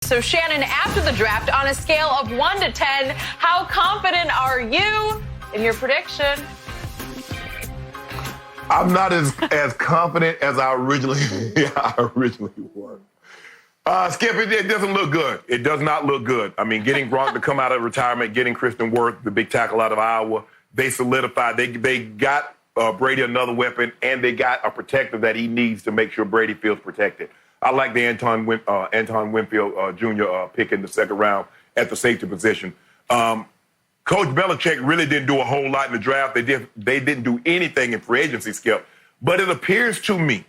So, Shannon, after the draft, on a scale of 1 to 10, how confident are you in your prediction? I'm not as confident as I originally was. Skip, it doesn't look good. It does not look good. I mean, getting Gronk to come out of retirement, getting Christian Wirth, the big tackle out of Iowa, they solidified. They got Brady another weapon, and they got a protector that he needs to make sure Brady feels protected. I like the Anton Winfield Jr. Pick in the second round at the safety position. Coach Belichick really didn't do a whole lot in the draft. They didn't do anything in free agency, Skip. But it appears to me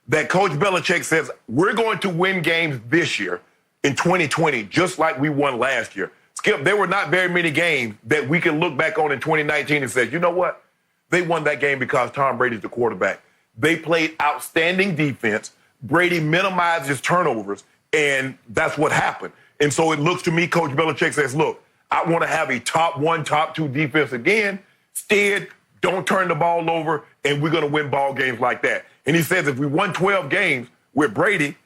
that Coach Belichick says, we're going to win games this year in 2020, just like we won last year. Skip, there were not very many games that we can look back on in 2019 and say, you know what? They won that game because Tom Brady's the quarterback. They played outstanding defense. Brady minimized his turnovers, and that's what happened. And so it looks to me, Coach Belichick says, look, I want to have a top 1, top 2 defense again. Instead, don't turn the ball over, and we're going to win ball games like that. And he says if we won 12 games with Brady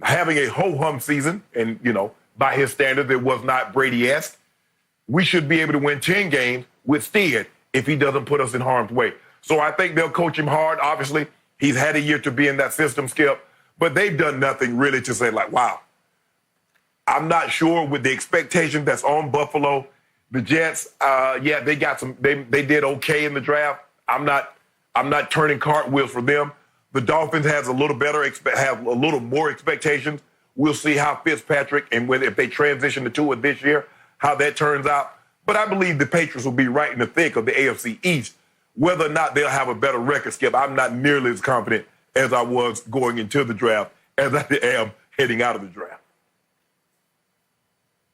having a ho-hum season, and, you know, by his standards, it was not Brady-esque, we should be able to win 10 games with Stead if he doesn't put us in harm's way. So I think they'll coach him hard. Obviously, he's had a year to be in that system, Skip, but they've done nothing really to say, like, wow. I'm not sure with the expectation that's on Buffalo. The Jets, they got some. They did okay in the draft. I'm not turning cartwheels for them. The Dolphins have a little more expectations. We'll see how Fitzpatrick and if they transition to Tua this year, how that turns out. But I believe the Patriots will be right in the thick of the AFC East. Whether or not they'll have a better record, Skip, I'm not nearly as confident as I was going into the draft as I am heading out of the draft.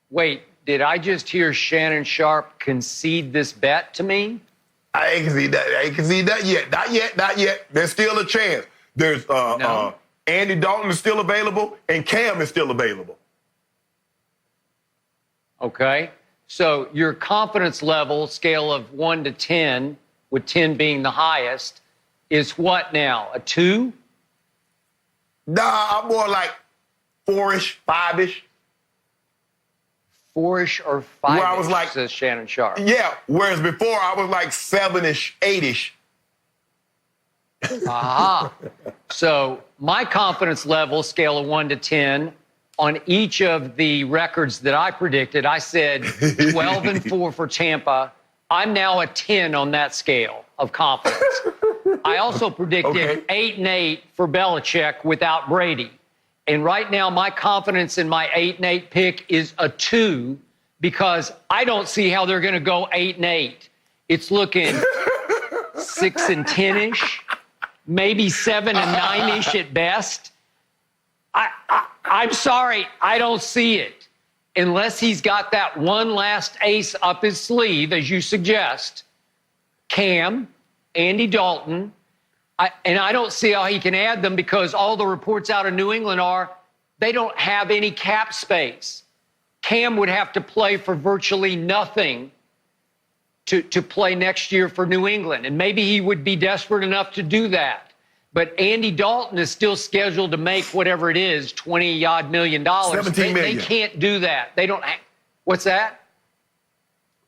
Wait, did I just hear Shannon Sharpe concede this bet to me? I ain't concede that yet. Not yet. There's still a chance. There's Andy Dalton is still available, and Cam is still available. Okay. So your confidence level, scale of 1 to 10, with 10 being the highest, is what now? A 2? Nah, I'm more like 4-ish, 5-ish. 4-ish or 5-ish, I was like, says Shannon Sharpe. Yeah, whereas before I was like 7-ish, 8-ish. Aha. So my confidence level, scale of 1 to 10, on each of the records that I predicted, I said 12-4 for Tampa. I'm now a 10 on that scale of confidence. I also predicted 8-8 for Belichick without Brady. And right now, my confidence in my 8-8 pick is a 2 because I don't see how they're going to go 8-8. It's looking 6-10-ish, maybe 7-9-ish at best. I'm sorry, I don't see it. Unless he's got that one last ace up his sleeve, as you suggest, Cam, Andy Dalton, and I don't see how he can add them because all the reports out of New England are they don't have any cap space. Cam would have to play for virtually nothing to play next year for New England, and maybe he would be desperate enough to do that. But Andy Dalton is still scheduled to make whatever it is, $20-odd million. $17 million. They can't do that. They don't. What's that?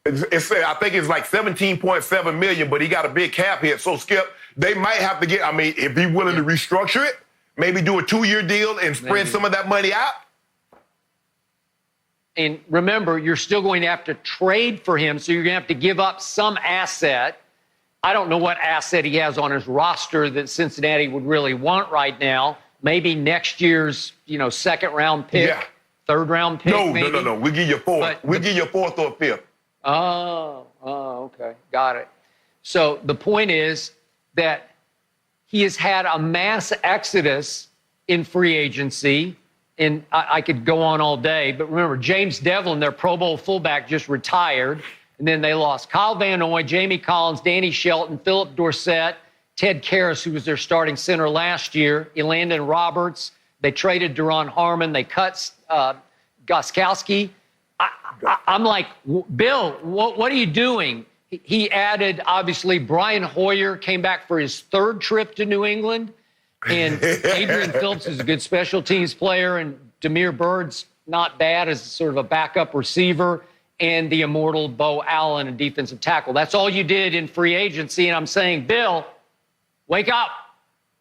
I think it's like $17.7 million, but he got a big cap hit. So, Skip, they might have to get, I mean, if he's willing to restructure it, maybe do a 2-year deal and spread some of that money out. And remember, you're still going to have to trade for him, so you're going to have to give up some asset. I don't know what asset he has on his roster that Cincinnati would really want right now. Maybe next year's, second-round pick, third-round pick. No. We give you a fourth. We give you a fourth or a fifth. Oh, okay. Got it. So the point is that he has had a mass exodus in free agency, and I could go on all day, but remember, James Devlin, their Pro Bowl fullback, just retired, and then they lost Kyle Van Noy, Jamie Collins, Danny Shelton, Philip Dorsett, Ted Karras, who was their starting center last year, Elandon Roberts. They traded Duron Harmon. They cut Gostkowski. I'm like, Bill, what are you doing? He added, obviously, Brian Hoyer came back for his third trip to New England. And Adrian Phillips is a good special teams player. And Damiere Byrd's, not bad as sort of a backup receiver, and the immortal Bo Allen, a defensive tackle. That's all you did in free agency. And I'm saying, Bill, wake up,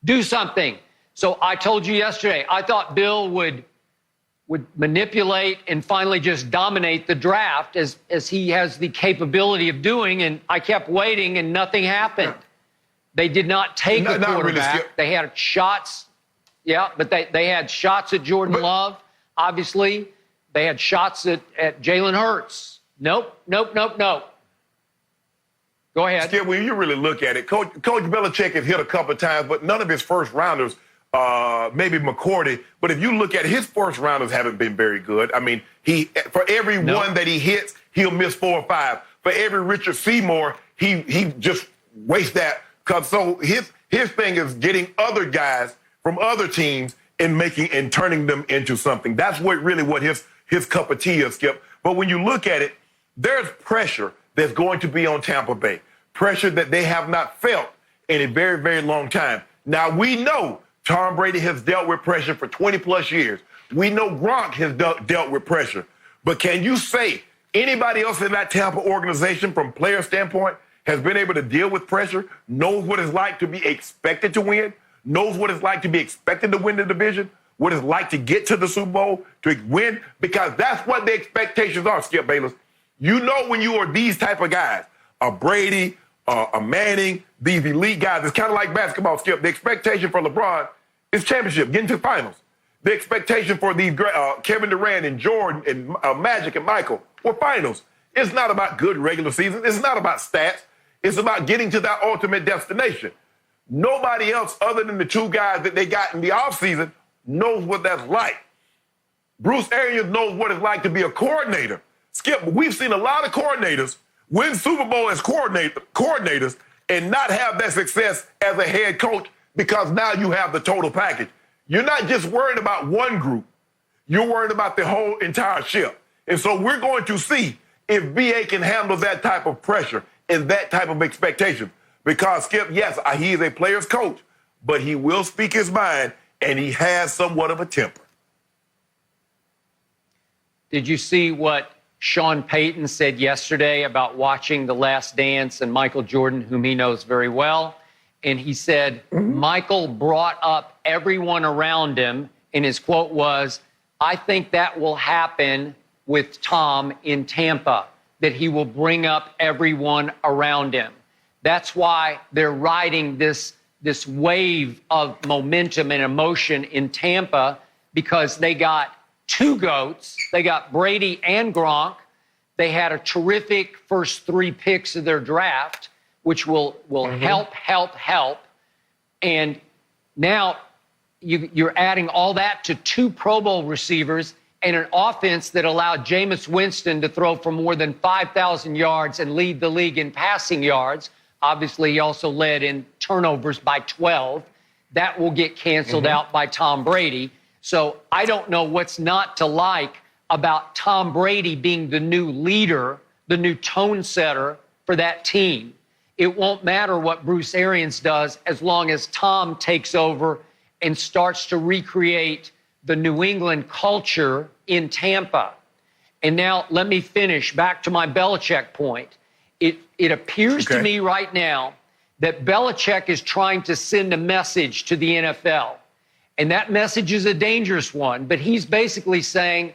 do something. So I told you yesterday, I thought Bill would manipulate and finally just dominate the draft as he has the capability of doing. And I kept waiting and nothing happened. They did not take a quarterback. Really, they had shots. Yeah, but they had shots at Jordan Love, obviously. They had shots at Jalen Hurts. Nope. Go ahead. Skip, when you really look at it, Coach Belichick has hit a couple of times, but none of his first rounders, maybe McCourty, but if you look at his first rounders haven't been very good. I mean, for every one that he hits, he'll miss 4 or 5. For every Richard Seymour, he just wastes that. So his thing is getting other guys from other teams and turning them into something. That's what his cup of tea is, Skip. But when you look at it, there's pressure that's going to be on Tampa Bay. Pressure that they have not felt in a very, very long time. Now, we know Tom Brady has dealt with pressure for 20-plus years. We know Gronk has dealt with pressure. But can you say anybody else in that Tampa organization, from player standpoint, has been able to deal with pressure, knows what it's like to be expected to win, knows what it's like to be expected to win the division, what it's like to get to the Super Bowl, to win? Because that's what the expectations are, Skip Bayless. You know when you are these type of guys, a Brady, a Manning, these elite guys, it's kind of like basketball, Skip. The expectation for LeBron is championship, getting to the finals. The expectation for these Kevin Durant and Jordan and Magic and Michael were finals. It's not about good regular season. It's not about stats. It's about getting to that ultimate destination. Nobody else other than the 2 guys that they got in the offseason knows what that's like. Bruce Arians knows what it's like to be a coordinator. Skip, we've seen a lot of coordinators win Super Bowl as coordinators and not have that success as a head coach because now you have the total package. You're not just worried about one group. You're worried about the whole entire ship. And so we're going to see if BA can handle that type of pressure and that type of expectation. Because, Skip, yes, he is a player's coach, but he will speak his mind, and he has somewhat of a temper. Did you see what Sean Payton said yesterday about watching The Last Dance and Michael Jordan, whom he knows very well? And he said, Michael brought up everyone around him, and his quote was, I think that will happen with Tom in Tampa, that he will bring up everyone around him. That's why they're riding this wave of momentum and emotion in Tampa, because they got 2 GOATs. They got Brady and Gronk. They had a terrific first 3 picks of their draft, which will help. And now you're adding all that to 2 Pro Bowl receivers and an offense that allowed Jameis Winston to throw for more than 5,000 yards and lead the league in passing yards. Obviously, he also led in turnovers by 12. That will get canceled out by Tom Brady. So I don't know what's not to like about Tom Brady being the new leader, the new tone setter for that team. It won't matter what Bruce Arians does as long as Tom takes over and starts to recreate the New England culture in Tampa. And now let me finish back to my Belichick point. It appears to me right now that Belichick is trying to send a message to the NFL. And that message is a dangerous one, but he's basically saying,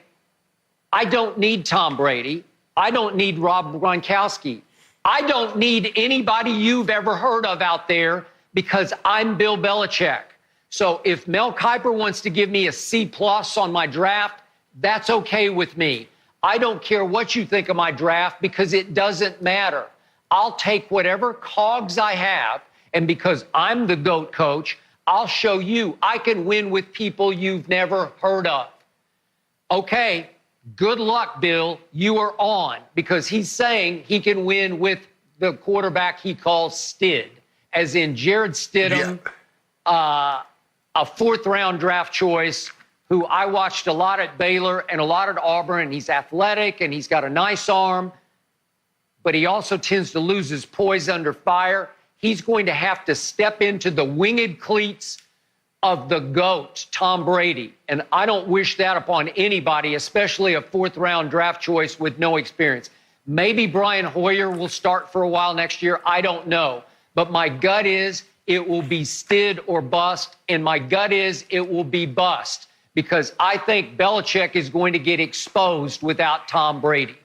I don't need Tom Brady. I don't need Rob Gronkowski. I don't need anybody you've ever heard of out there because I'm Bill Belichick. So if Mel Kiper wants to give me a C+ on my draft, that's okay with me. I don't care what you think of my draft because it doesn't matter. I'll take whatever cogs I have, and because I'm the GOAT coach, I'll show you I can win with people you've never heard of. Okay, good luck, Bill. You are on, because he's saying he can win with the quarterback he calls Stid, as in Jared Stidham, a 4th-round draft choice, who I watched a lot at Baylor and a lot at Auburn, and he's athletic and he's got a nice arm, but he also tends to lose his poise under fire. He's going to have to step into the winged cleats of the GOAT, Tom Brady. And I don't wish that upon anybody, especially a fourth-round draft choice with no experience. Maybe Brian Hoyer will start for a while next year. I don't know. But my gut is it will be Stid or bust, and my gut is it will be bust because I think Belichick is going to get exposed without Tom Brady.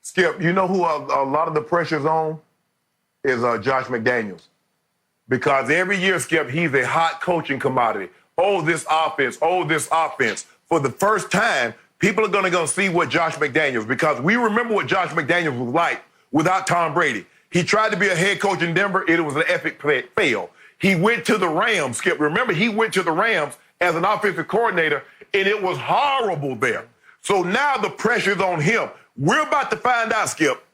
Skip, you know who a lot of the pressure's on? Is Josh McDaniels. Because every year, Skip, he's a hot coaching commodity. Oh, this offense. Oh, this offense. For the first time, people are going to go see what Josh McDaniels, because we remember what Josh McDaniels was like without Tom Brady. He tried to be a head coach in Denver. It was an epic fail. He went to the Rams, Skip. Remember, he went to the Rams as an offensive coordinator, and it was horrible there. So now the pressure's on him. We're about to find out, Skip,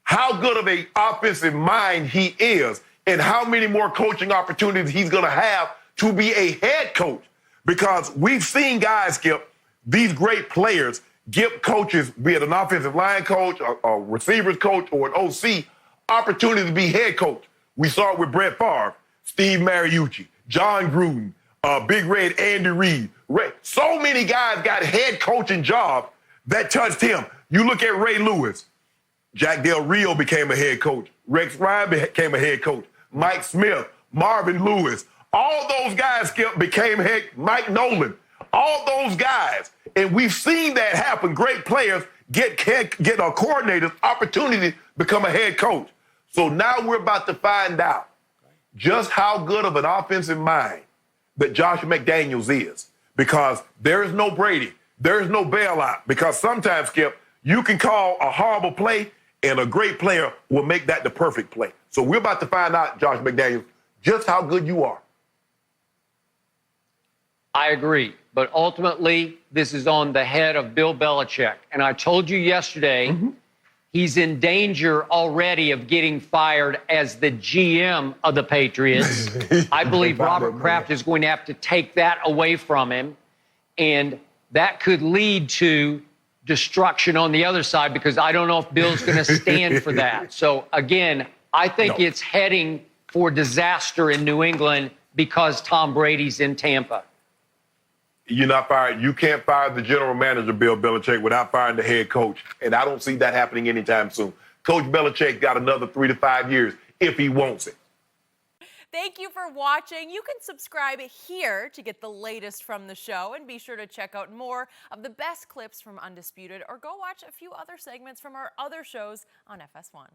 how good of an offensive mind he is and how many more coaching opportunities he's going to have to be a head coach. Because we've seen guys, Skip, these great players, give coaches, be it an offensive line coach, a receivers coach, or an OC, opportunity to be head coach. We saw it with Brett Favre, Steve Mariucci, John Gruden, Big Red Andy Reid. So many guys got head coaching jobs that touched him. You look at Ray Lewis. Jack Del Rio became a head coach. Rex Ryan became a head coach. Mike Smith, Marvin Lewis. All those guys, Skip, became head. Mike Nolan. All those guys. And we've seen that happen. Great players get a coordinator's opportunity to become a head coach. So now we're about to find out just how good of an offensive mind that Josh McDaniels is. Because there is no Brady. There is no bailout. Because sometimes, Skip, you can call a horrible play, and a great player will make that the perfect play. So we're about to find out, Josh McDaniels, just how good you are. I agree. But ultimately, this is on the head of Bill Belichick. And I told you yesterday, he's in danger already of getting fired as the GM of the Patriots. I believe Robert Kraft is going to have to take that away from him. And that could lead to destruction on the other side, because I don't know if Bill's going to stand for that. So, again, I think it's heading for disaster in New England because Tom Brady's in Tampa. You're not fired. You can't fire the general manager, Bill Belichick, without firing the head coach. And I don't see that happening anytime soon. Coach Belichick got another 3 to 5 years if he wants it. Thank you for watching. You can subscribe here to get the latest from the show, and be sure to check out more of the best clips from Undisputed, or go watch a few other segments from our other shows on FS1.